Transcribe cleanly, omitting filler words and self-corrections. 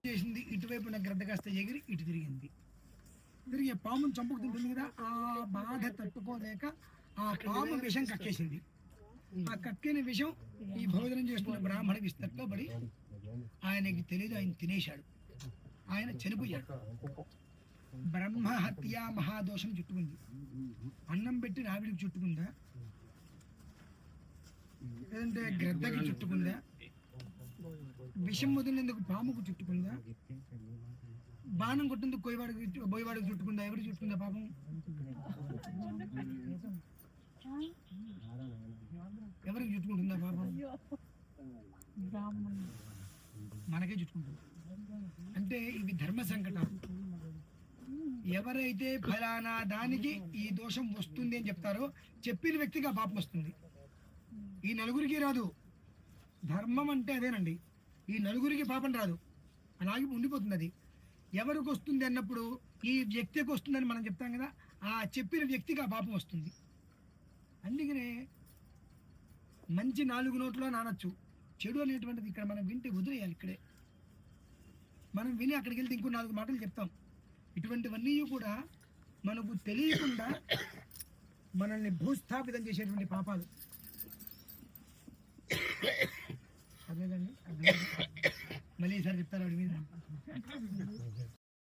చేసింది ఇటువైపున గ్రద్ద కాస్త ఎగిరి ఇటు తిరిగింది. తిరిగి పామును చంపుకు తింటుంది కదా, ఆ బాధ తట్టుకోలేక ఆ పాము విషం కక్కేసింది. ఆ కక్కిన విషం ఈ భోజనం చేస్తున్న బ్రాహ్మణ విస్తట్లో పడి ఆయనకి తెలియదు, ఆయన తినేశాడు, ఆయన చనిపోయాడు. బ్రహ్మహత్య మహాదోషం చుట్టుకుంది. అన్నం పెట్టి రావిడికి చుట్టుకుందా, లేదంటే గ్రద్దకి చుట్టుకుందా, విషం వదిలేందుకు పాముకు చుట్టుకుందా, బాణం కొట్టేందుకు బోయవాడికి చుట్టుకుందా, ఎవరికి చుట్టుకుందా పాపం? ఎవరికి చుట్టుకుంటుందా పాపం? మనకే చుట్టుకుంటుంది. అంటే ఇవి ధర్మ సంకటాలు. ఎవరైతే ఫలానా దానికి ఈ దోషం వస్తుంది అని చెప్తారో చెప్పిన వ్యక్తికి ఆ పాపం వస్తుంది. ఈ నలుగురికి రాదు. ధర్మం అంటే అదేనండి, ఈ నలుగురికి పాపం రాదు, అలాగే ఉండిపోతుంది. అది ఎవరికి వస్తుంది అన్నప్పుడు ఈ వ్యక్తికి వస్తుందని మనం చెప్తాం కదా, ఆ చెప్పిన వ్యక్తికి ఆ పాపం వస్తుంది. అందుకనే మంచి 4 నోట్లో నానొచ్చు, చెడు అనేటువంటిది ఇక్కడ మనం వింటే వదిలేయాలి. ఇక్కడే మనం విని అక్కడికి వెళ్తే ఇంకో 4 మాటలు చెప్తాం. ఇటువంటివన్నీ కూడా మనకు తెలియకుండా మనల్ని భూస్థాపితం చేసేటువంటి పాపాలు. అదేదండి, మళ్ళీ ఈసారి చెప్తారు వాడి మీద.